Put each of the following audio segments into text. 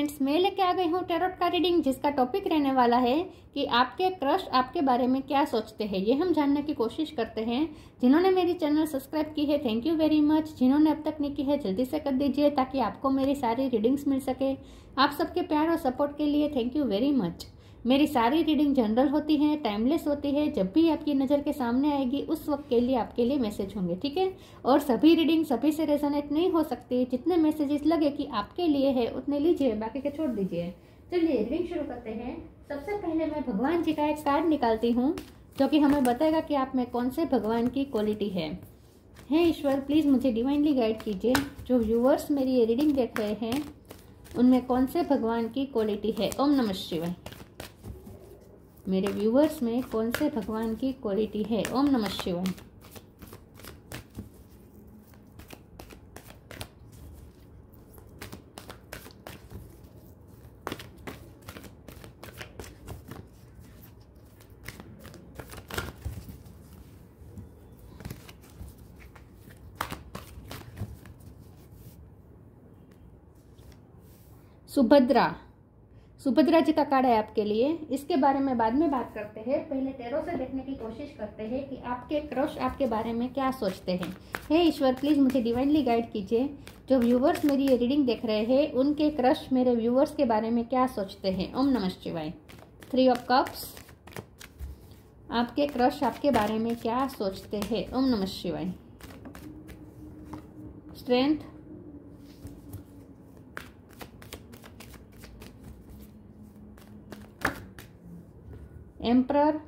Friends, मैं लेके आ गई हूँ टैरोट का रीडिंग, जिसका टॉपिक रहने वाला है कि आपके क्रश आपके बारे में क्या सोचते हैं। ये हम जानने की कोशिश करते हैं। जिन्होंने मेरी चैनल सब्सक्राइब की है, थैंक यू वेरी मच। जिन्होंने अब तक नहीं की है, जल्दी से कर दीजिए ताकि आपको मेरी सारी रीडिंग्स मिल सके। आप सबके प्यार और सपोर्ट के लिए थैंक यू वेरी मच। मेरी सारी रीडिंग जनरल होती है, टाइमलेस होती है। जब भी आपकी नज़र के सामने आएगी उस वक्त के लिए आपके लिए मैसेज होंगे, ठीक है। और सभी रीडिंग सभी से रेजोनेट नहीं हो सकती। जितने मैसेजेस लगे कि आपके लिए है उतने लीजिए, बाकी के छोड़ दीजिए। चलिए रीडिंग शुरू करते हैं। सबसे पहले मैं भगवान जी का एक कार्ड निकालती हूँ जो कि हमें बताएगा कि आप में कौन से भगवान की क्वालिटी है। हे ईश्वर, प्लीज़ मुझे डिवाइनली गाइड कीजिए। जो व्यूअर्स मेरी ये रीडिंग देख रहे हैं उनमें कौन से भगवान की क्वालिटी है। ओम नमः शिवाय। मेरे व्यूअर्स में कौन से भगवान की क्वालिटी है। ओम नमः शिवाय। सुभद्रा जी का कार्ड है आपके लिए। इसके बारे में बाद में बात करते हैं। पहले टैरो से देखने की कोशिश करते हैं कि आपके क्रश आपके बारे में क्या सोचते हैं। हे ईश्वर, प्लीज़ मुझे डिवाइनली गाइड कीजिए। जो व्यूवर्स मेरी ये रीडिंग देख रहे हैं उनके क्रश मेरे व्यूवर्स के बारे में क्या सोचते हैं। ओम नमः शिवाय। 3 ऑफ कप्स। आपके क्रश आपके बारे में क्या सोचते हैं। ओम नमः शिवाय। स्ट्रेंथ। एम्परर।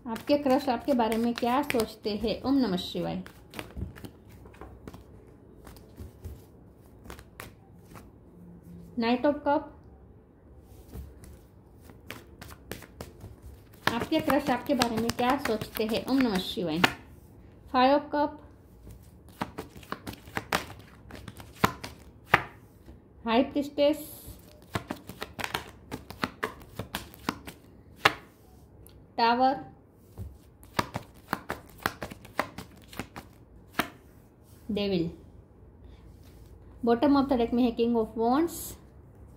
आपके क्रश आपके बारे में क्या सोचते हैं। ओम नमः शिवाय। Night of cup. आपके क्रश आपके बारे में क्या सोचते हैं। ओम नमः शिवाय। 5 of cup. High priestess. Tower. Devil. Bottom of the deck में है king of wands,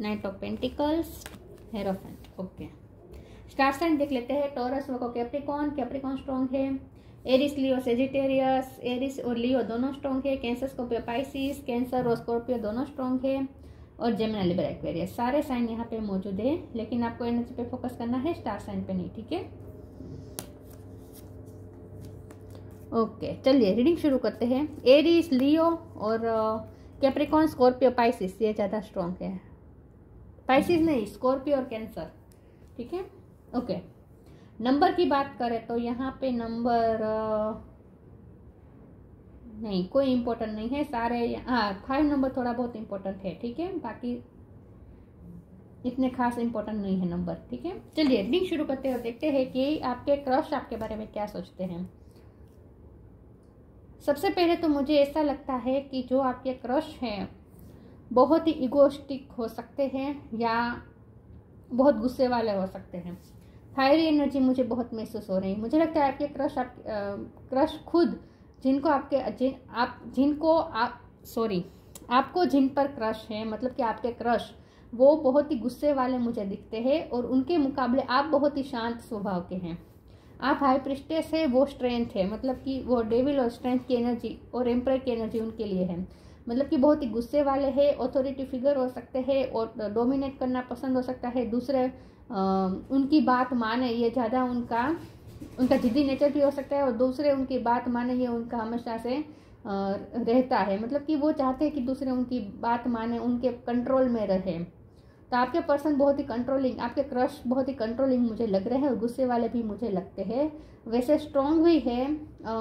knight of pentacles, hierophant. Okay, star sign देख लेते हैं। Taurus, Virgo, Capricorn. Capricorn strong है। Aries, Leo, Sagittarius. एरिस और लियो दोनों स्ट्रॉन्ग है। Cancer, Scorpio, Pisces. Cancer और स्कॉर्पियो दोनों स्ट्रॉन्ग है। और जेमिनी, लिब्रा, एक्वेरियस। सारे साइन यहाँ पे मौजूद है, लेकिन आपको एनर्जी पे फोकस करना है, स्टार साइन पे नहीं, ठीक है। ओके, चलिए रीडिंग शुरू करते हैं। एरीज, लियो और कैप्रिकॉन, स्कॉर्पियो, पाइसिस ये ज़्यादा स्ट्रॉन्ग है। पाइसिस नहीं, स्कॉर्पियो और कैंसर, ठीक है। ओके, नंबर की बात करें तो यहाँ पे नंबर नहीं, कोई इम्पोर्टेंट नहीं है। सारे 5 नंबर थोड़ा बहुत इम्पोर्टेंट है, ठीक है। बाकी इतने खास इम्पोर्टेंट नहीं है नंबर, ठीक है। चलिए रीडिंग शुरू करते हैं और देखते हैं कि आपके क्रश आपके बारे में क्या सोचते हैं। सबसे पहले तो मुझे ऐसा लगता है कि जो आपके क्रश हैं बहुत ही इगोस्टिक हो सकते हैं या बहुत गुस्से वाले हो सकते हैं। फायरी एनर्जी मुझे बहुत महसूस हो रही है। मुझे लगता है आपके क्रश खुद आपको जिन पर क्रश है, मतलब कि आपके क्रश वो बहुत ही गुस्से वाले मुझे दिखते हैं और उनके मुकाबले आप बहुत ही शांत स्वभाव के हैं। आप हाई प्रिस्टेस है, वो स्ट्रेंथ है, मतलब कि वो डेविल और स्ट्रेंथ की एनर्जी और एम्परर की एनर्जी उनके लिए है। मतलब कि बहुत ही गुस्से वाले हैं, ऑथोरिटी फिगर हो सकते हैं और डोमिनेट करना पसंद हो सकता है। दूसरे उनकी बात माने, ये ज़्यादा उनका जिद्दी नेचर भी हो सकता है। और दूसरे उनकी बात माने, ये उनका हमेशा से रहता है। मतलब कि वो चाहते हैं कि दूसरे उनकी बात माने, उनके कंट्रोल में रहे। तो आपके पर्सन बहुत ही कंट्रोलिंग, आपके क्रश बहुत ही कंट्रोलिंग मुझे लग रहे हैं और गुस्से वाले भी मुझे लगते हैं। वैसे स्ट्रॉन्ग भी है।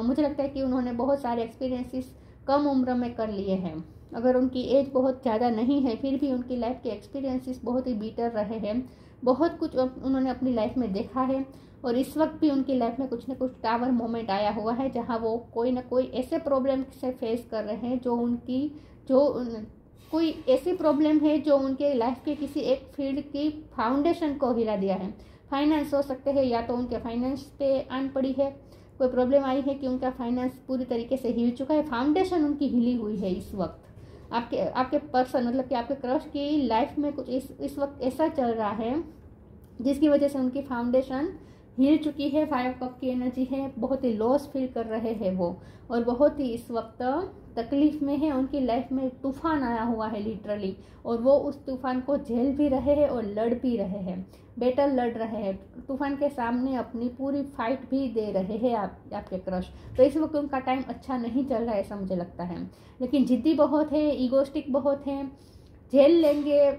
मुझे लगता है कि उन्होंने बहुत सारे एक्सपीरियंसेस कम उम्र में कर लिए हैं। अगर उनकी एज बहुत ज़्यादा नहीं है फिर भी उनकी लाइफ के एक्सपीरियंसेस बहुत ही बीटर रहे हैं। बहुत कुछ उन्होंने अपनी लाइफ में देखा है और इस वक्त भी उनकी लाइफ में कुछ ना कुछ टावर मोमेंट आया हुआ है जहाँ वो कोई ना कोई ऐसे प्रॉब्लम से फेस कर रहे हैं कोई ऐसी प्रॉब्लम है जो उनके लाइफ के किसी एक फील्ड की फाउंडेशन को हिला दिया है। फाइनेंस हो सकते हैं, या तो उनके फाइनेंस पे आन पड़ी है, कोई प्रॉब्लम आई है कि उनका फाइनेंस पूरी तरीके से हिल चुका है, फाउंडेशन उनकी हिली हुई है इस वक्त। आपके पर्सन मतलब कि आपके क्रश की लाइफ में कुछ इस वक्त ऐसा चल रहा है जिसकी वजह से उनकी फाउंडेशन हिल चुकी है। 5 कप की एनर्जी है, बहुत ही लॉस फील कर रहे हैं वो, और बहुत ही इस वक्त तकलीफ में है। उनकी लाइफ में तूफान आया हुआ है लिटरली, और वो उस तूफान को झेल भी रहे हैं और लड़ भी रहे हैं, बैटल लड़ रहे हैं, तूफान के सामने अपनी पूरी फाइट भी दे रहे हैं आपके क्रश। तो इस वक्त उनका टाइम अच्छा नहीं चल रहा है ऐसा मुझे लगता है, लेकिन जिद्दी बहुत है, ईगोस्टिक बहुत है, झेल लेंगे,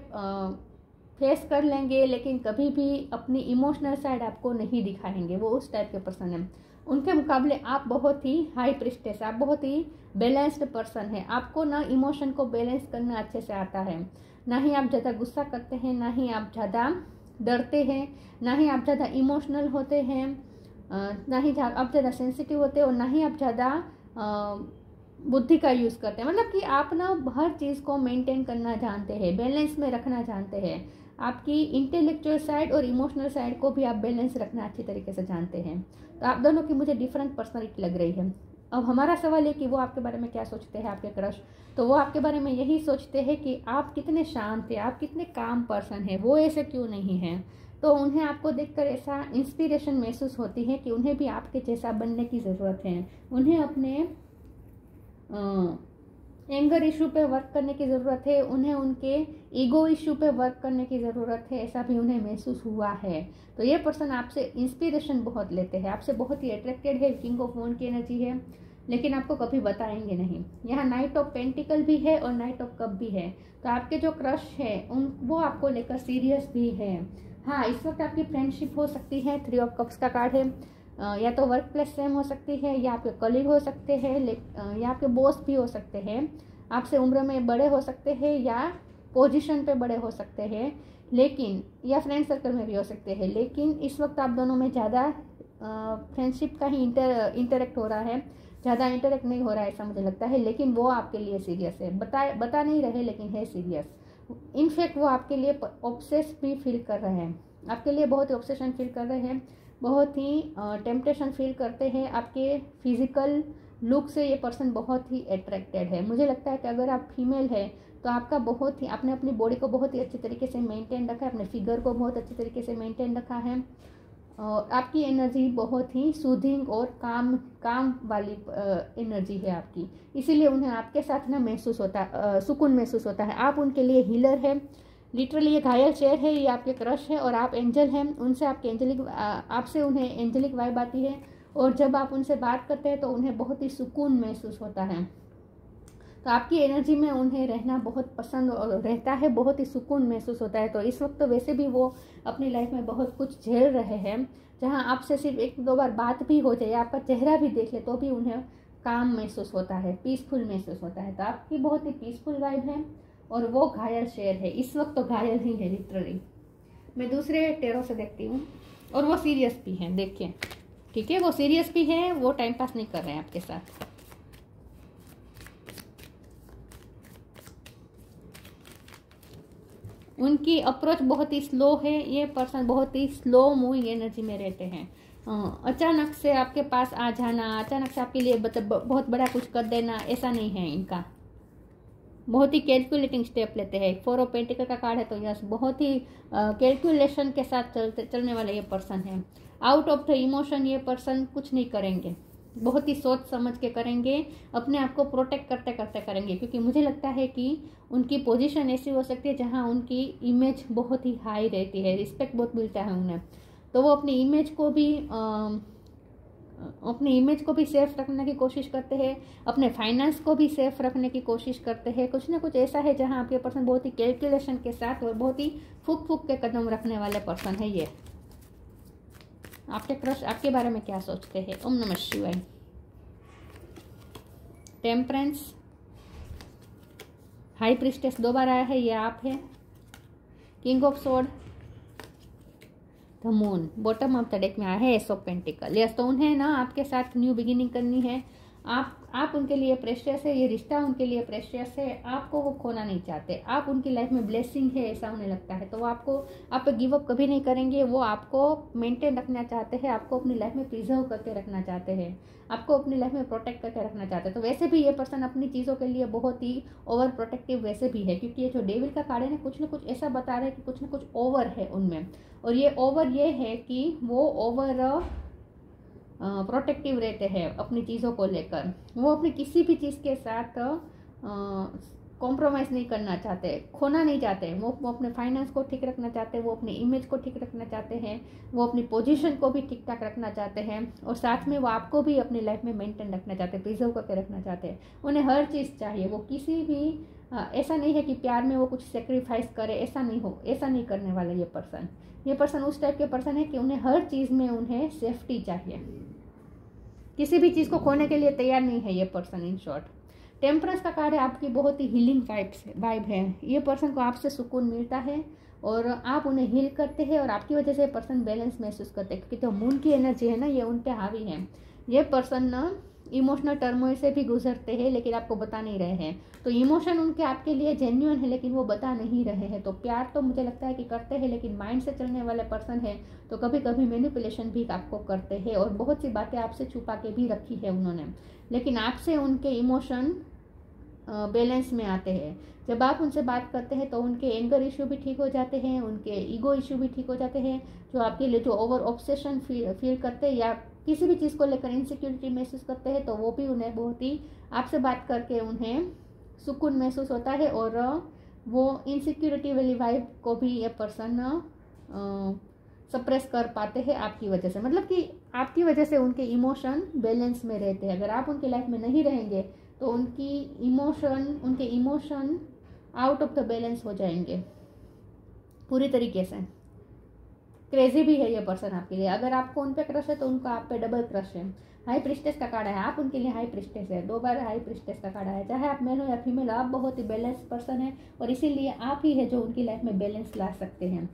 फेस कर लेंगे, लेकिन कभी भी अपनी इमोशनल साइड आपको नहीं दिखाएंगे। वो उस टाइप के पर्सन है। उनके मुकाबले आप बहुत ही हाई प्रिस्टेस, आप बहुत ही बैलेंस्ड पर्सन है। आपको ना इमोशन को बैलेंस करना अच्छे से आता है, ना ही आप ज़्यादा गुस्सा करते हैं, ना ही आप ज़्यादा डरते हैं, ना ही आप ज़्यादा इमोशनल होते हैं, ना ही आप ज़्यादा सेंसिटिव होते हैं, और ना ही आप ज़्यादा बुद्धि का यूज़ करते हैं। मतलब कि आप ना हर चीज़ को मेंटेन करना जानते हैं, बैलेंस में रखना जानते हैं। आपकी इंटेलेक्चुअल साइड और इमोशनल साइड को भी आप बैलेंस रखना अच्छी तरीके से जानते हैं। तो आप दोनों की मुझे डिफरेंट पर्सनैलिटी लग रही है। अब हमारा सवाल है कि वो आपके बारे में क्या सोचते हैं, आपके क्रश। तो वो आपके बारे में यही सोचते हैं कि आप कितने शांत हैं, आप कितने काम पर्सन हैं, वो ऐसे क्यों नहीं हैं। तो उन्हें आपको देखकर ऐसा इंस्पिरेशन महसूस होती है कि उन्हें भी आपके जैसा बनने की ज़रूरत है। उन्हें अपने एंगर इशू पे वर्क करने की ज़रूरत है, उन्हें उनके ईगो इशू पे वर्क करने की ज़रूरत है, ऐसा भी उन्हें महसूस हुआ है। तो ये पर्सन आपसे इंस्पिरेशन बहुत लेते हैं, आपसे बहुत ही अट्रैक्टेड है। किंग ऑफ वॉन्ड की एनर्जी है, लेकिन आपको कभी बताएंगे नहीं। यहाँ नाइट ऑफ पेंटिकल भी है और नाइट ऑफ कप भी है। तो आपके जो क्रश है वो आपको लेकर सीरियस भी है। हाँ, इस वक्त आपकी फ्रेंडशिप हो सकती है। 3 ऑफ कप्स का कार्ड है। या तो वर्क प्लेस सेम हो सकती है, या आपके कलीग हो सकते हैं, या आपके बॉस भी हो सकते हैं, आपसे उम्र में बड़े हो सकते हैं, या पोजीशन पे बड़े हो सकते हैं, लेकिन या फ्रेंड सर्कल में भी हो सकते हैं। लेकिन इस वक्त आप दोनों में ज़्यादा फ्रेंडशिप का ही इंटरेक्ट हो रहा है, ज़्यादा इंटरेक्ट नहीं हो रहा है ऐसा मुझे लगता है। लेकिन वो आपके लिए सीरियस है, बता नहीं रहे लेकिन है सीरियस। इनफैक्ट वो आपके लिए ऑब्सेस भी फील कर रहे हैं, आपके लिए बहुत ही ऑब्सेशन फील कर रहे हैं, बहुत ही टेम्पटेशन फील करते हैं। आपके फिजिकल लुक से ये पर्सन बहुत ही अट्रैक्टेड है। मुझे लगता है कि अगर आप फीमेल है तो आपका बहुत ही, आपने अपनी बॉडी को बहुत ही अच्छी तरीके से मेंटेन रखा है, अपने फिगर को बहुत अच्छी तरीके से मेंटेन रखा है, और आपकी एनर्जी बहुत ही सूदिंग और काम वाली एनर्जी है आपकी। इसीलिए उन्हें आपके साथ ना महसूस होता है, सुकून महसूस होता है। आप उनके लिए हीलर है। लिटरली ये घायल शेर है, ये आपके क्रश है, और आप एंजल हैं। उनसे आपसे उन्हें एंजलिक वाइब आती है, और जब आप उनसे बात करते हैं तो उन्हें बहुत ही सुकून महसूस होता है। तो आपकी एनर्जी में उन्हें रहना बहुत पसंद रहता है, बहुत ही सुकून महसूस होता है। तो इस वक्त तो वैसे भी वो अपनी लाइफ में बहुत कुछ झेल रहे हैं, जहां आपसे सिर्फ 1-2 बार बात भी हो जाए, आपका चेहरा भी देख ले, तो भी उन्हें काम महसूस होता है, पीसफुल महसूस होता है। तो आपकी बहुत ही पीसफुल वाइब है, और वो घायल शेर है। इस वक्त तो घायल ही है लिटरली। मैं दूसरे टेरो से देखती हूँ, और वो सीरियस भी हैं। देखिए, ठीक है, वो सीरियस भी है, वो टाइम पास नहीं कर रहे हैं आपके साथ। उनकी अप्रोच बहुत ही स्लो है। ये पर्सन बहुत ही स्लो मूविंग एनर्जी में रहते हैं। अचानक से आपके पास आ जाना, अचानक से आपके लिए बहुत बड़ा कुछ कर देना, ऐसा नहीं है इनका। बहुत ही कैलकुलेटिंग स्टेप लेते हैं। 4 ऑफ पेंटिकल का कार्ड है, तो यस, बहुत ही कैलकुलेशन के साथ चलने वाले ये पर्सन है। आउट ऑफ द इमोशन ये पर्सन कुछ नहीं करेंगे, बहुत ही सोच समझ के करेंगे, अपने आप को प्रोटेक्ट करते करते करेंगे। क्योंकि मुझे लगता है कि उनकी पोजीशन ऐसी हो सकती है जहां उनकी इमेज बहुत ही हाई रहती है, रिस्पेक्ट बहुत मिलता है उन्हें। तो वो अपनी इमेज को भी सेफ रखने की कोशिश करते हैं, अपने फाइनेंस को भी सेफ रखने की कोशिश करते हैं। कुछ ना कुछ ऐसा है जहां आपके पर्सन बहुत ही कैलकुलेशन के साथ और बहुत ही फूक के कदम रखने वाले पर्सन है ये। आपके क्रश आपके बारे में क्या सोचते हैं? ओम नमः शिवाय। टेम्परेंस, हाई प्रिस्टेस 2 बार आया है, ये आप है। King of sword, the moon bottom of the deck में आया है। S of pentacle, yes. तो उन्हें ना आपके साथ न्यू बिगिनिंग करनी है। आप आप उनके लिए प्रेशियस है, ये रिश्ता उनके लिए प्रेशियस है, आपको वो खोना नहीं चाहते, आप उनकी लाइफ में ब्लेसिंग है ऐसा उन्हें लगता है, तो वो आपको आप पे गिव अप कभी नहीं करेंगे। वो आपको मेंटेन रखना चाहते हैं, आपको अपनी लाइफ में प्रिजर्व करके रखना चाहते हैं, आपको अपनी लाइफ में प्रोटेक्ट करके रखना चाहते हैं। तो वैसे भी ये पर्सन अपनी चीज़ों के लिए बहुत ही ओवर प्रोटेक्टिव वैसे भी है, क्योंकि ये जो डेविल का कार्ड है ना कुछ ना कुछ ऐसा बता रहा है कि कुछ ना कुछ ओवर है उनमें। और ये ओवर ये है कि वो ओवर प्रोटेक्टिव रहते हैं अपनी चीज़ों को लेकर। वो अपनी किसी भी चीज़ के साथ कॉम्प्रोमाइज़ नहीं करना चाहते, खोना नहीं चाहते। वो अपने फाइनेंस को ठीक रखना चाहते हैं, वो अपनी इमेज को ठीक रखना चाहते हैं, वो अपनी पोजीशन को भी ठीक ठाक रखना चाहते हैं, और साथ में वो आपको भी अपनी लाइफ में मेंटेन रखना चाहते हैं, प्रिजर्व करके रखना चाहते हैं। उन्हें हर चीज़ चाहिए। वो किसी भी ऐसा नहीं है कि प्यार में वो कुछ सेक्रीफाइस करे, ऐसा नहीं करने वाला ये पर्सन उस टाइप के पर्सन है कि उन्हें हर चीज़ में उन्हें सेफ्टी चाहिए, किसी भी चीज़ को खोने के लिए तैयार नहीं है ये पर्सन। इन शॉर्ट टेम्परेंस का कार्ड है, आपकी बहुत ही हीलिंग वाइब है। ये पर्सन को आपसे सुकून मिलता है और आप उन्हें हील करते हैं, और आपकी वजह से पर्सन बैलेंस महसूस करते हैं, क्योंकि जो मून की एनर्जी है ना ये उन पे हावी है। ये पर्सन ना इमोशनल टर्मोइल से भी गुजरते हैं, लेकिन आपको बता नहीं रहे हैं। तो इमोशन उनके आपके लिए जेन्युइन है, लेकिन वो बता नहीं रहे हैं। तो प्यार तो मुझे लगता है कि करते हैं, लेकिन माइंड से चलने वाले पर्सन है, तो कभी कभी मैनिपुलेशन भी आपको करते हैं, और बहुत सी बातें आपसे छुपा के भी रखी है उन्होंने। लेकिन आपसे उनके इमोशन बैलेंस में आते हैं। जब आप उनसे बात करते हैं तो उनके एंगर इशू भी ठीक हो जाते हैं, उनके ईगो इशू भी ठीक हो जाते हैं। जो आपके लिए जो ओवर ऑब्सेशन फील करते हैं, या किसी भी चीज़ को लेकर इनसिक्योरिटी महसूस करते हैं, तो वो भी उन्हें बहुत ही आपसे बात करके उन्हें सुकून महसूस होता है, और वो इनसिक्योरिटी वाली वाइब को भी ये पर्सन सप्रेस कर पाते हैं आपकी वजह से। मतलब कि आपकी वजह से उनके इमोशन बैलेंस में रहते हैं। अगर आप उनके लाइफ में नहीं रहेंगे तो उनके emotion out of the balance हो जाएंगे पूरी तरीके से। क्रेजी भी है ये पर्सन आपके लिए। अगर आपको उन पे क्रश है तो उनका आप पे डबल क्रश है। हाई प्रिस्टेस का कार्ड है, आप उनके लिए हाई प्रिस्टेस है। 2 बार हाई प्रिस्टेस का कार्ड है। चाहे आप मेल हो या फीमेल, आप बहुत ही बैलेंस पर्सन है, और इसीलिए आप ही है जो उनकी लाइफ में बैलेंस ला सकते हैं।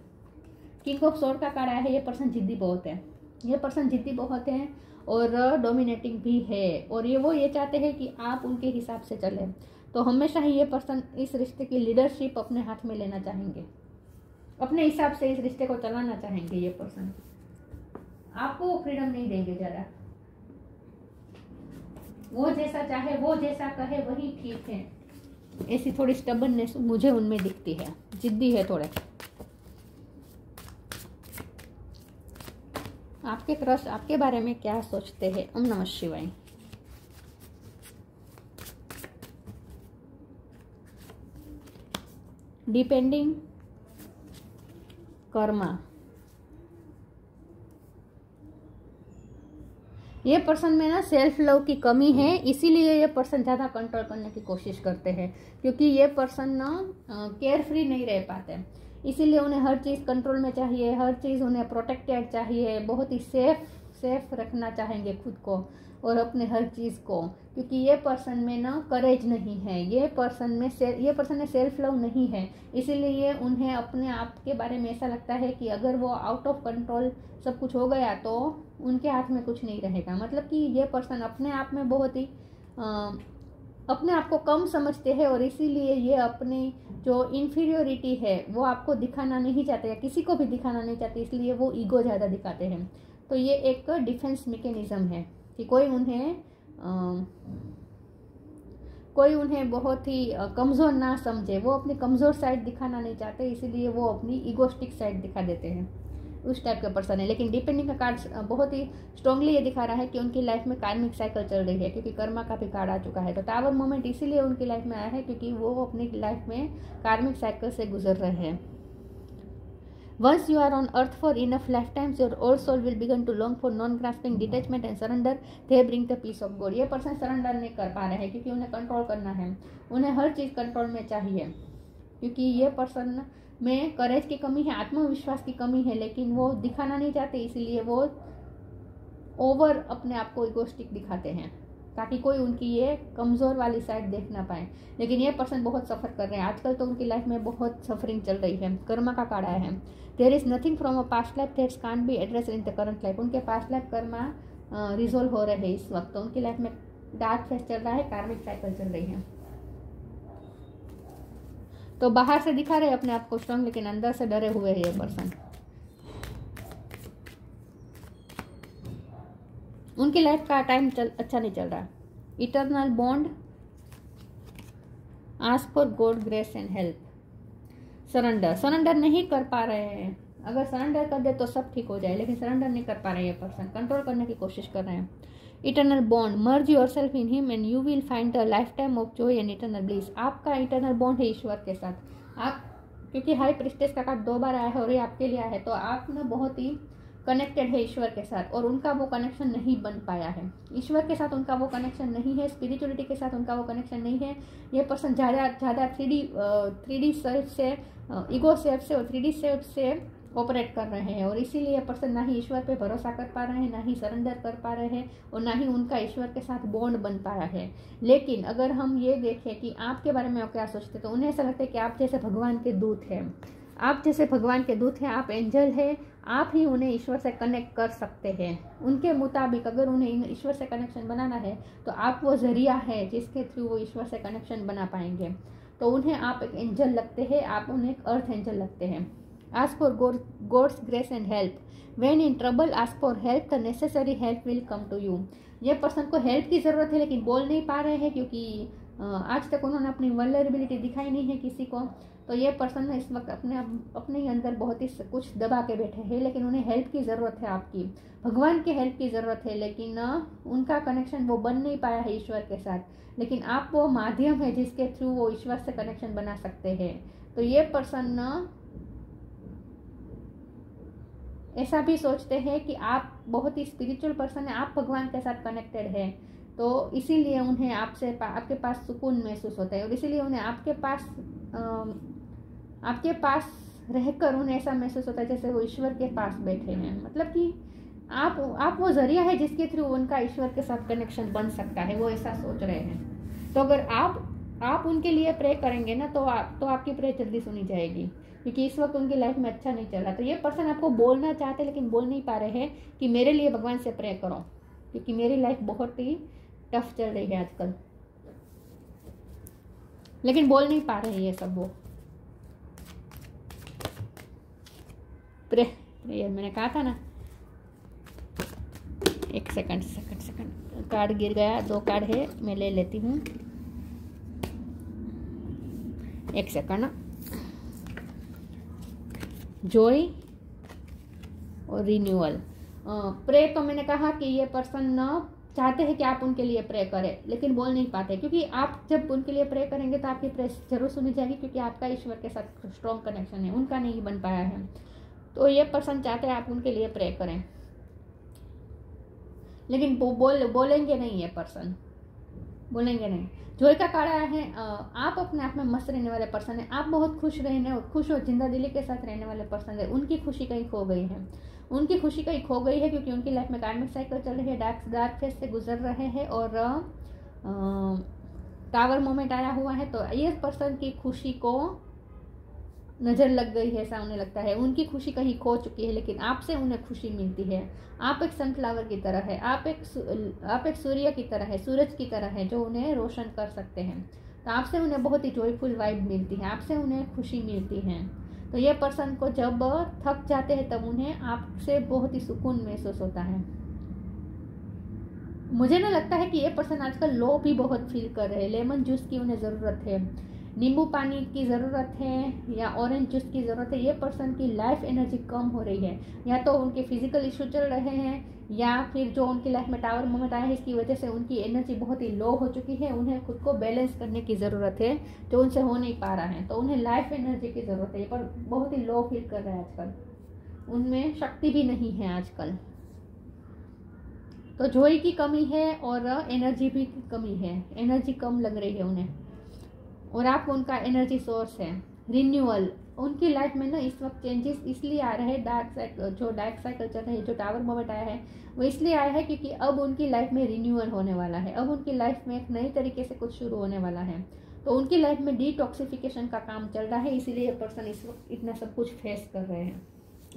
किंग ऑफ स्वॉर्ड का कार्ड आया है। ये पर्सन जिद्दी बहुत है, ये पर्सन जिद्दी बहुत है और डोमिनेटिंग भी है, और ये चाहते हैं कि आप उनके हिसाब से चलें। तो हमेशा ही ये पर्सन इस रिश्ते की लीडरशिप अपने हाथ में लेना चाहेंगे, अपने हिसाब से इस रिश्ते को चलाना चाहेंगे। ये पर्सन आपको वो फ्रीडम नहीं देंगे ज़रा। वो जैसा चाहे, वो जैसा कहे वही ठीक है, ऐसी थोड़ी स्टबर्ननेस मुझे उनमें दिखती है। जिद्दी है थोड़े। आपके क्रश आपके बारे में क्या सोचते हैं? ओम नमः शिवाय। डिपेंडिंग कर्मा। ये पर्सन में ना सेल्फ लव की कमी है, इसीलिए ये पर्सन ज़्यादा कंट्रोल करने की कोशिश करते हैं, क्योंकि ये पर्सन ना केयर फ्री नहीं रह पाते। इसीलिए उन्हें हर चीज़ कंट्रोल में चाहिए, हर चीज़ उन्हें प्रोटेक्टेड चाहिए, बहुत ही सेफ रखना चाहेंगे खुद को और अपने हर चीज़ को, क्योंकि ये पर्सन में ना करेज नहीं है। ये पर्सन में सेल्फ लव नहीं है, इसीलिए उन्हें अपने आप के बारे में ऐसा लगता है कि अगर वो आउट ऑफ कंट्रोल सब कुछ हो गया तो उनके हाथ में कुछ नहीं रहेगा। मतलब कि ये पर्सन अपने आप में बहुत ही अपने आप को कम समझते हैं, और इसीलिए ये अपनी जो इन्फीरियोरिटी है वो आपको दिखाना नहीं चाहते, या किसी को भी दिखाना नहीं चाहते, इसलिए वो ईगो ज़्यादा दिखाते हैं। तो ये एक डिफेंस मैकेनिज्म है कि कोई उन्हें बहुत ही कमज़ोर ना समझे। वो अपनी कमज़ोर साइड दिखाना नहीं चाहते, इसीलिए वो अपनी ईगोस्टिक साइड दिखा देते हैं। उस टाइप का पर्सन है। लेकिन डिपेंडिंग का कार्ड बहुत ही स्ट्रांगली ये दिखा रहा है कि उनकी लाइफ में कार्मिक साइकिल चल रही है, क्योंकि कर्मा का भी कार्ड आ चुका है। तो टावर मोमेंट इसीलिए उनकी लाइफ में आया है क्योंकि वो अपनी लाइफ में कार्मिक साइकिल से गुजर रहे हैं। Once you are on earth for enough lifetimes, your old soul will begin to long for non-grasping detachment and surrender. They bring the peace of God. ये पर्सन सरेंडर नहीं कर पा रहे हैं क्योंकि उन्हें कंट्रोल करना है, उन्हें हर चीज़ कंट्रोल में चाहिए, क्योंकि ये पर्सन में करेज की कमी है, आत्मविश्वास की कमी है, लेकिन वो दिखाना नहीं चाहते, इसीलिए वो ओवर अपने आप को इगोस्टिक दिखाते हैं ताकि कोई उनकी ये कमज़ोर वाली साइड देख ना पाए। लेकिन ये पर्सन बहुत सफ़र कर रहे हैं आजकल, तो उनकी लाइफ में बहुत सफरिंग चल रही है। कर्मा का कार्ड आया है। There is nothing from a past life that's can't be addressed in the current life. उनके पास्ट लाइफ कर्मा रिजोल्व हो रहे हैं इस वक्त, तो उनकी लाइफ में डार्क फेस चल रहा है, कार्मिक साइकिल चल रही है। तो बाहर से दिखा रहे अपने आप को स्ट्रांग, लेकिन अंदर से डरे हुए है ये पर्सन। उनकी लाइफ का टाइम अच्छा नहीं चल रहा। Eternal bond, ask for God grace and help. Surrender नहीं कर पा रहे हैं। अगर सरेंडर कर दे तो सब ठीक हो जाए, लेकिन सरेंडर नहीं कर पा रहे हैं ये पर्सन, कंट्रोल करने की कोशिश कर रहे हैं। Eternal bond, merge yourself in him and you will find a life time of Joy and eternal bliss. आपका इटर्नल बॉन्ड है ईश्वर के साथ। आप, क्योंकि हाई प्रिस्टेस का कार्ड 2 बार आया है और ये आपके लिए आया है, तो आप ना बहुत ही कनेक्टेड है ईश्वर के साथ, और उनका वो कनेक्शन नहीं बन पाया है। ईश्वर के साथ उनका वो कनेक्शन नहीं है, स्पिरिचुअलिटी के साथ उनका वो कनेक्शन नहीं है। ये पर्सन ज़्यादा 3D सेल्फ से, ईगो सेल्फ से और 3D सेल्फ से ऑपरेट कर रहे हैं, और इसीलिए ये पर्सन ना ही ईश्वर पे भरोसा कर पा रहे हैं, ना ही सरेंडर कर पा रहे हैं, और ना ही उनका ईश्वर के साथ बॉन्ड बन पाया है। लेकिन अगर हम ये देखें कि आपके बारे में क्या सोचते, तो उन्हें ऐसा लगता है कि आप जैसे भगवान के दूत हैं। आप जैसे भगवान के दूत हैं, आप एंजल हैं, आप ही उन्हें ईश्वर से कनेक्ट कर सकते हैं। उनके मुताबिक अगर उन्हें ईश्वर से कनेक्शन बनाना है, तो आप वो जरिया है जिसके थ्रू वो ईश्वर से कनेक्शन बना पाएंगे। तो उन्हें आप एक एंजल लगते हैं, आप उन्हें एक अर्थ एंजल लगते हैं। Ask for God's grace and help. When in trouble ask for help, the necessary help will come to you. ये पर्सन को हेल्प की ज़रूरत है, लेकिन बोल नहीं पा रहे हैं, क्योंकि आज तक उन्होंने अपनी वल्नरेबिलिटी दिखाई नहीं है किसी को। तो ये पर्सन इस वक्त अपने ही अंदर बहुत ही कुछ दबा के बैठे हैं, लेकिन उन्हें हेल्प की ज़रूरत है, आपकी भगवान की हेल्प की ज़रूरत है। लेकिन उनका कनेक्शन वो बन नहीं पाया है ईश्वर के साथ, लेकिन आप वो माध्यम है जिसके थ्रू वो ईश्वर से कनेक्शन बना सकते हैं। तो ये पर्सन ऐसा भी सोचते हैं कि आप बहुत ही स्पिरिचुअल पर्सन है, आप भगवान के साथ कनेक्टेड है, तो इसीलिए उन्हें आपके पास सुकून महसूस होता है, और इसीलिए उन्हें आपके पास रहकर उन्हें ऐसा महसूस होता है जैसे वो ईश्वर के पास बैठे हैं। मतलब कि आप वो जरिया है जिसके थ्रू उनका ईश्वर के साथ कनेक्शन बन सकता है, वो ऐसा सोच रहे हैं। तो अगर आप उनके लिए प्रे करेंगे ना, तो आपकी प्रे जल्दी सुनी जाएगी, क्योंकि इस वक्त उनकी लाइफ में अच्छा नहीं चल रहा। तो ये पर्सन आपको बोलना चाहते लेकिन बोल नहीं पा रहे हैं कि मेरे लिए भगवान से प्रे करो, क्योंकि मेरी लाइफ बहुत ही टफ चल रही है आजकल, लेकिन बोल नहीं पा रहे हैं ये सब। वो प्रेयर मैंने कहा था ना, एक सेकंड कार्ड गिर गया, 2 कार्ड है, मैं ले लेती हूँ, एक सेकंड ना। जॉय और रिन्यूअल। प्रे तो मैंने कहा कि ये पर्सन चाहते हैं कि आप उनके लिए प्रे करें, लेकिन बोल नहीं पाते, क्योंकि आप जब उनके लिए प्रे करेंगे तो आपकी प्रे जरूर सुनी जाएगी, क्योंकि आपका ईश्वर के साथ स्ट्रॉन्ग कनेक्शन है, उनका नहीं बन पाया है। तो ये पर्सन चाहते हैं आप उनके लिए प्रे करें, लेकिन बोलेंगे नहीं, ये पर्सन बोलेंगे नहीं। जॉय का कार्ड आया है, आप अपने आप में मस्त रहने वाले पर्सन है, आप बहुत खुश और जिंदा दिली के साथ रहने वाले पर्सन है। उनकी खुशी कहीं खो गई है, क्योंकि उनकी लाइफ में कार्मिक साइकिल चल रही है, डार्क फेज से गुजर रहे हैं, और टावर मोमेंट आया हुआ है। तो ये पर्सन की खुशी को नज़र लग गई है, ऐसा उन्हें लगता है। उनकी खुशी कहीं खो चुकी है, लेकिन आपसे उन्हें खुशी मिलती है। आप एक सनफ्लावर की तरह है, आप एक सूर्य की तरह है, सूरज की तरह है, जो उन्हें रोशन कर सकते हैं। तो आपसे उन्हें बहुत ही जॉयफुल वाइब मिलती है, आपसे उन्हें खुशी मिलती है। तो ये पर्सन को जब थक जाते हैं तब उन्हें आपसे बहुत ही सुकून महसूस होता है। मुझे ना लगता है कि ये पर्सन आजकल लो भी बहुत फील कर रहे हैं। लेमन जूस की उन्हें ज़रूरत है, नींबू पानी की ज़रूरत है, या ऑरेंज जूस की ज़रूरत है। ये पर्सन की लाइफ एनर्जी कम हो रही है, या तो उनके फिजिकल इशू चल रहे हैं, या फिर जो उनकी लाइफ में टावर मोमेंट आया है, इसकी वजह से उनकी एनर्जी बहुत ही लो हो चुकी है। उन्हें खुद को बैलेंस करने की ज़रूरत है, जो उनसे हो नहीं पा रहा है। तो उन्हें लाइफ एनर्जी की ज़रूरत है, पर बहुत ही लो फील कर रहे हैं आजकल, उनमें शक्ति भी नहीं है आजकल। तो जॉय की कमी है और एनर्जी भी की कमी है, एनर्जी कम लग रही है उन्हें, और आप उनका एनर्जी सोर्स है। रिन्यूअल, उनकी लाइफ में ना इस वक्त चेंजेस इसलिए आ रहे हैं, डार्क साइकिल चल रही है, जो टावर मोमेंट आया है वो इसलिए आया है क्योंकि अब उनकी लाइफ में रिन्यूअल होने वाला है। अब उनकी लाइफ में एक नई तरीके से कुछ शुरू होने वाला है। तो उनकी लाइफ में डिटॉक्सिफिकेशन का काम चल रहा है, इसीलिए पर्सन इस वक्त इतना सब कुछ फेस कर रहे हैं।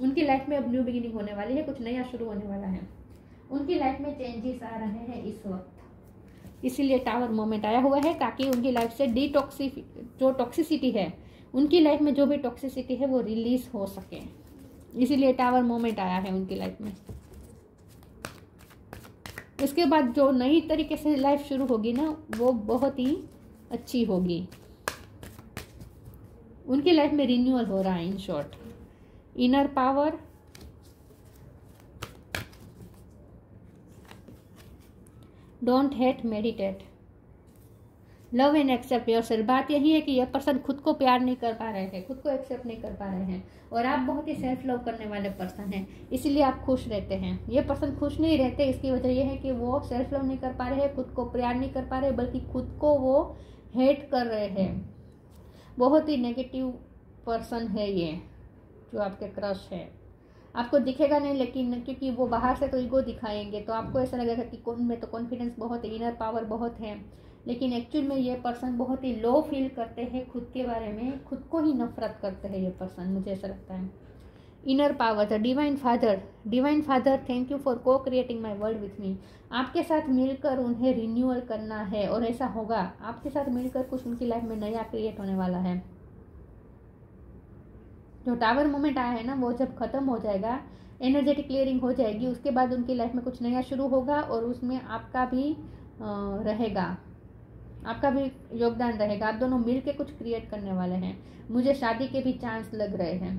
उनकी लाइफ में अब न्यू बिगिनिंग होने वाली है, कुछ नया शुरू होने वाला है। उनकी लाइफ में चेंजेस आ रहे हैं इस वक्त। इसीलिए टावर मोमेंट आया हुआ है, ताकि उनकी लाइफ से जो टॉक्सिसिटी है, उनकी लाइफ में जो भी टॉक्सिसिटी है वो रिलीज हो सके, इसीलिए टावर मोमेंट आया है उनकी लाइफ में। इसके बाद जो नई तरीके से लाइफ शुरू होगी ना, वो बहुत ही अच्छी होगी। उनकी लाइफ में रिन्यूअल हो रहा है in short. Inner power, don't hate, meditate, love and accept yourself. बात यही है कि यह पर्सन खुद को प्यार नहीं कर पा रहे हैं, खुद को एक्सेप्ट नहीं कर पा रहे हैं, और आप बहुत ही सेल्फ लव करने वाले पर्सन हैं, इसीलिए आप खुश रहते हैं। ये पर्सन खुश नहीं रहते, इसकी वजह यह है कि वो सेल्फ लव नहीं कर पा रहे हैं, खुद को प्यार नहीं कर पा रहे, बल्कि खुद को वो हेट कर रहे हैं। बहुत ही नेगेटिव पर्सन है ये जो आपके क्रश है। आपको दिखेगा नहीं, लेकिन क्योंकि वो बाहर से तो ईगो दिखाएंगे, तो आपको ऐसा लगेगा कि उनमें तो कॉन्फिडेंस बहुत है, इनर पावर बहुत है, लेकिन एक्चुअल में ये पर्सन बहुत ही लो फील करते हैं खुद के बारे में, खुद को ही नफरत करते हैं ये पर्सन, मुझे ऐसा लगता है। Inner power, the divine father, divine father thank you for को creating my world with me. आपके साथ मिलकर उन्हें रिन्यूअल करना है, और ऐसा होगा, आपके साथ मिलकर कुछ उनकी लाइफ में नया क्रिएट होने वाला है। जो टावर मोमेंट आया है ना, वो जब खत्म हो जाएगा, एनर्जेटिक क्लियरिंग हो जाएगी, उसके बाद उनकी लाइफ में कुछ नया शुरू होगा, और उसमें आपका भी रहेगा, आपका भी योगदान रहेगा। आप दोनों मिलके कुछ क्रिएट करने वाले हैं। मुझे शादी के भी चांस लग रहे हैं।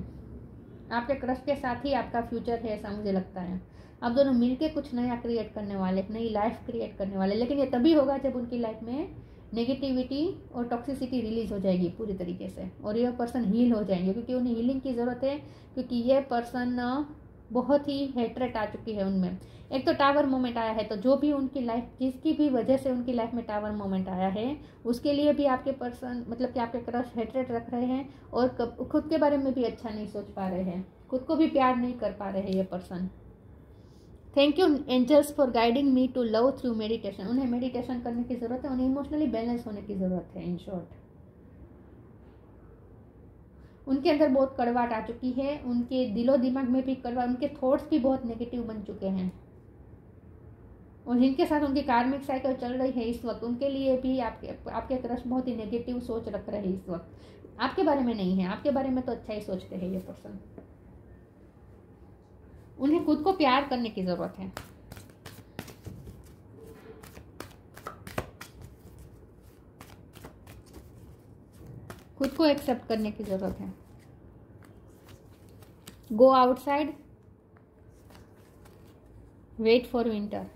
आपके क्रश के साथ ही आपका फ्यूचर है, ऐसा मुझे लगता है। आप दोनों मिलके कुछ नया क्रिएट करने वाले, नई लाइफ क्रिएट करने वाले, लेकिन ये तभी होगा जब उनकी लाइफ में नेगेटिविटी और टॉक्सिसिटी रिलीज हो जाएगी पूरी तरीके से, और ये पर्सन हील हो जाएंगे, क्योंकि उन्हें हीलिंग की ज़रूरत है, क्योंकि ये पर्सन बहुत ही हेट्रेट आ चुकी है उनमें। एक तो टावर मोमेंट आया है, तो जो भी उनकी लाइफ, जिसकी भी वजह से उनकी लाइफ में टावर मोमेंट आया है, उसके लिए भी आपके पर्सन, मतलब कि आपके क्रश हेट्रेट रख रहे हैं, और खुद के बारे में भी अच्छा नहीं सोच पा रहे हैं, खुद को भी प्यार नहीं कर पा रहे हैं ये person. Thank you angels for guiding me to love through meditation. उन्हें मेडिटेशन करने की ज़रूरत है, उन्हें इमोशनली बैलेंस होने की ज़रूरत है। इन शॉर्ट, उनके अंदर बहुत कड़वाहट आ चुकी है, उनके दिलो दिमाग में भी कड़वा, उनके थॉट्स भी बहुत नेगेटिव बन चुके हैं, और जिनके साथ उनकी कार्मिक साइकिल चल रही है इस वक्त, उनके लिए भी आपके क्रश बहुत ही नेगेटिव सोच रख रहे हैं इस वक्त। आपके बारे में नहीं है, आपके बारे में तो अच्छा ही सोचते हैं ये पर्सन। उन्हें खुद को प्यार करने की जरूरत है। खुद को एक्सेप्ट करने की जरूरत है। Go outside, wait for winter.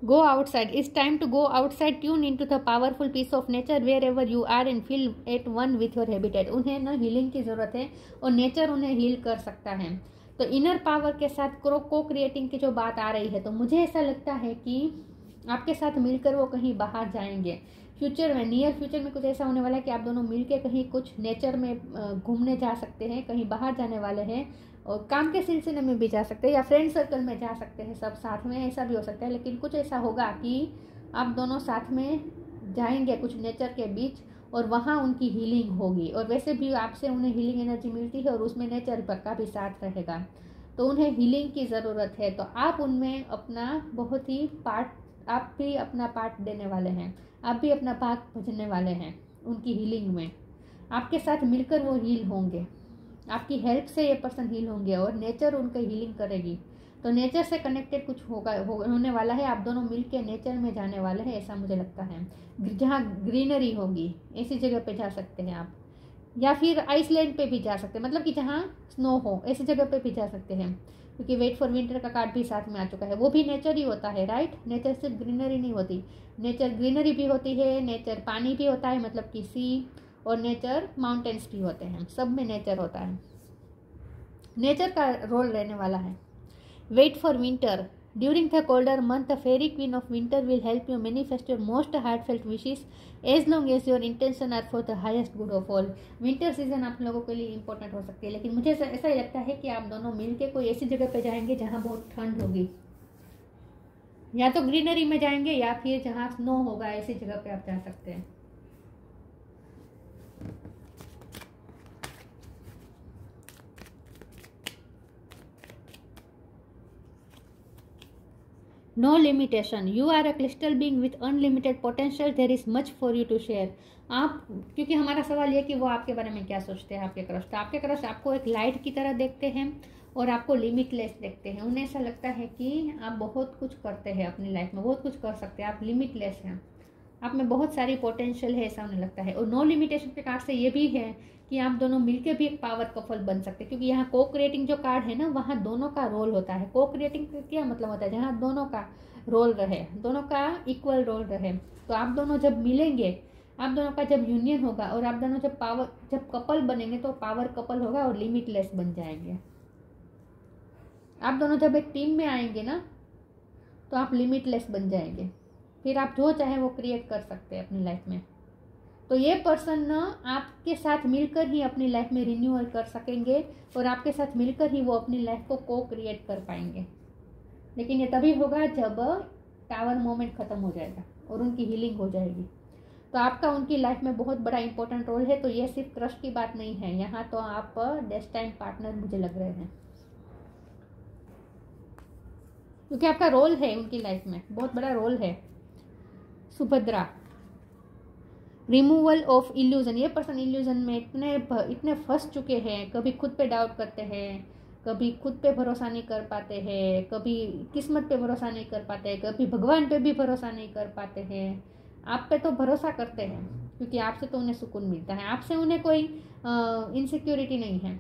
Go outside. It's time to go outside. Tune into the powerful piece of nature wherever you are and feel at one with your habitat. उन्हें ना हीलिंग की ज़रूरत है, और नेचर उन्हें heal कर सकता है। तो इनर पावर के साथ को क्रिएटिंग की जो बात आ रही है, तो मुझे ऐसा लगता है कि आपके साथ मिलकर वो कहीं बाहर जाएंगे फ्यूचर में, नियर फ्यूचर में कुछ ऐसा होने वाला है कि आप दोनों मिलकर कहीं कुछ नेचर में घूमने जा सकते हैं, कहीं बाहर जाने वाले हैं, और काम के सिलसिले में भी जा सकते हैं, या फ्रेंड सर्कल में जा सकते हैं सब साथ में, ऐसा भी हो सकता है। लेकिन कुछ ऐसा होगा कि आप दोनों साथ में जाएंगे कुछ नेचर के बीच, और वहाँ उनकी हीलिंग होगी, और वैसे भी आपसे उन्हें हीलिंग एनर्जी मिलती है, और उसमें नेचर का भी साथ रहेगा, तो उन्हें हीलिंग की ज़रूरत है। तो आप उनमें अपना बहुत ही आप भी अपना पार्ट देने वाले हैं, आप भी अपना भाग भजने वाले हैं उनकी हीलिंग में। आपके साथ मिलकर वो हील होंगे, आपकी हेल्प से ये पर्सन हील होंगे, और नेचर उनकी हीलिंग करेगी। तो नेचर से कनेक्टेड कुछ होने वाला है, आप दोनों मिलके नेचर में जाने वाले हैं, ऐसा मुझे लगता है। जहाँ ग्रीनरी होगी ऐसी जगह पे जा सकते हैं आप, या फिर आइसलैंड पे भी जा सकते हैं, मतलब कि जहाँ स्नो हो ऐसी जगह पे भी जा सकते हैं, क्योंकि वेट फॉर विंटर का कार्ड भी साथ में आ चुका है। वो भी नेचर ही होता है, राइट। नेचर सिर्फ ग्रीनरी नहीं होती, नेचर ग्रीनरी भी होती है, नेचर पानी भी होता है, मतलब कि सी, और नेचर माउंटेन्स भी होते हैं, सब में नेचर होता है, नेचर का रोल रहने वाला है। Wait for winter, during the colder month the fairy queen of winter will help you manifest your most heartfelt wishes as long as your intention are for the highest good of all. Winter season आप लोगों के लिए important हो सकती है, लेकिन मुझे ऐसा ही लगता है कि आप दोनों मिलके कोई ऐसी जगह पे जाएंगे जहाँ बहुत ठंड होगी, या तो ग्रीनरी में जाएंगे, या फिर जहाँ स्नो होगा ऐसी जगह पे आप जा सकते हैं। No limitation, you are a crystal being with unlimited potential, there is much for you to share. आप, क्योंकि हमारा सवाल ये कि वो आपके बारे में क्या सोचते हैं, आपके क्रश। तो आपके क्रश आपको एक लाइट की तरह देखते हैं और आपको लिमिटलेस देखते हैं। उन्हें ऐसा लगता है कि आप बहुत कुछ करते हैं अपनी लाइफ में, बहुत कुछ कर सकते हैं, आप लिमिटलेस हैं, आप में बहुत सारी पोटेंशियल है, ऐसा उन्हें लगता है। और नो लिमिटेशन के कार्ड से ये भी है कि आप दोनों मिलकर भी एक पावर कपल बन सकते हैं, क्योंकि यहाँ को क्रिएटिंग जो कार्ड है ना, वहाँ दोनों का रोल होता है। को क्रिएटिंग क्या मतलब होता है, जहाँ दोनों का रोल रहे, दोनों का इक्वल रोल रहे। तो आप दोनों जब मिलेंगे, आप दोनों का जब यूनियन होगा और आप दोनों जब कपल बनेंगे तो पावर कपल होगा और लिमिटलेस बन जाएंगे। आप दोनों जब एक टीम में आएंगे ना, तो आप लिमिटलेस बन जाएंगे, फिर आप जो चाहे वो क्रिएट कर सकते हैं अपनी लाइफ में। तो ये पर्सन ना आपके साथ मिलकर ही अपनी लाइफ में रिन्यूअल कर सकेंगे और आपके साथ मिलकर ही वो अपनी लाइफ को क्रिएट कर पाएंगे। लेकिन ये तभी होगा जब टावर मोमेंट खत्म हो जाएगा और उनकी हीलिंग हो जाएगी। तो आपका उनकी लाइफ में बहुत बड़ा इंपॉर्टेंट रोल है। तो ये सिर्फ क्रश की बात नहीं है, यहाँ तो आप डेस्टाइन पार्टनर मुझे लग रहे हैं, क्योंकि आपका रोल है उनकी लाइफ में, बहुत बड़ा रोल है। Subhadra, removal of illusion. ये पर्सन इल्यूजन में इतने फंस चुके हैं, कभी खुद पे डाउट करते हैं, कभी खुद पे भरोसा नहीं कर पाते हैं, कभी किस्मत पे भरोसा नहीं कर पाते हैं, कभी भगवान पे भी भरोसा नहीं कर पाते हैं। आप पे तो भरोसा करते हैं, क्योंकि आपसे तो उन्हें सुकून मिलता है, आपसे उन्हें कोई इनसिक्योरिटी नहीं है।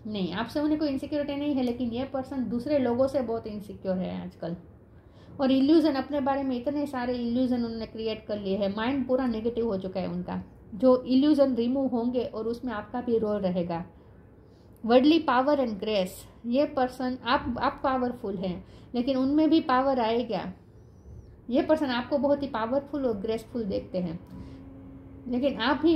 नहीं, आपसे उन्हें कोई इनसिक्योरिटी नहीं है, लेकिन ये पर्सन दूसरे लोगों से बहुत इनसिक्योर है आजकल। और इल्यूजन, अपने बारे में इतने सारे इल्यूजन उन्होंने क्रिएट कर लिए हैं, माइंड पूरा नेगेटिव हो चुका है उनका। जो इल्यूजन रिमूव होंगे और उसमें आपका भी रोल रहेगा। वर्डली पावर एंड ग्रेस, ये पर्सन, आप पावरफुल हैं, लेकिन उनमें भी पावर आएगा। ये पर्सन आपको बहुत ही पावरफुल और ग्रेसफुल देखते हैं, लेकिन आप भी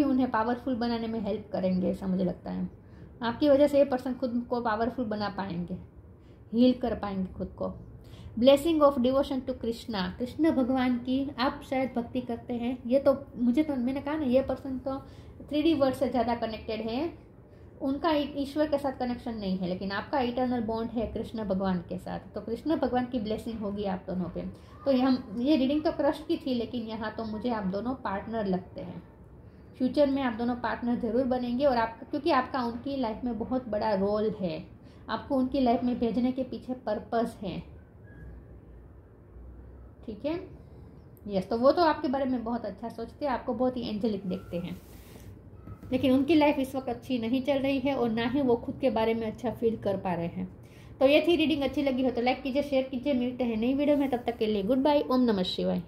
उन्हें पावरफुल बनाने में हेल्प करेंगे, ऐसा मुझे लगता है। आपकी वजह से ये पर्सन खुद को पावरफुल बना पाएंगे, हील कर पाएंगे खुद को। Blessing of devotion to Krishna, Krishna भगवान की आप शायद भक्ति करते हैं। ये तो मैंने कहा ना, ये पर्सन तो 3D वर्ड से ज़्यादा कनेक्टेड है, उनका ईश्वर के साथ कनेक्शन नहीं है, लेकिन आपका इटर्नल बॉन्ड है कृष्ण भगवान के साथ। तो कृष्ण भगवान की ब्लेसिंग होगी आप दोनों पे। तो ये रीडिंग तो क्रश की थी, लेकिन यहाँ तो मुझे आप दोनों पार्टनर लगते हैं। फ्यूचर में आप दोनों पार्टनर जरूर बनेंगे, और क्योंकि आपका उनकी लाइफ में बहुत बड़ा रोल है, आपको उनकी लाइफ में भेजने के पीछे पर्पस है। ठीक है, यस। तो वो तो आपके बारे में बहुत अच्छा सोचते हैं, आपको बहुत ही एंजेलिक देखते हैं, लेकिन उनकी लाइफ इस वक्त अच्छी नहीं चल रही है और ना ही वो खुद के बारे में अच्छा फील कर पा रहे हैं। तो ये थी रीडिंग। अच्छी लगी हो तो लाइक कीजिए, शेयर कीजिए। मिलते हैं नई वीडियो में, तब तक के लिए गुड बाय। ओम नमः शिवाय।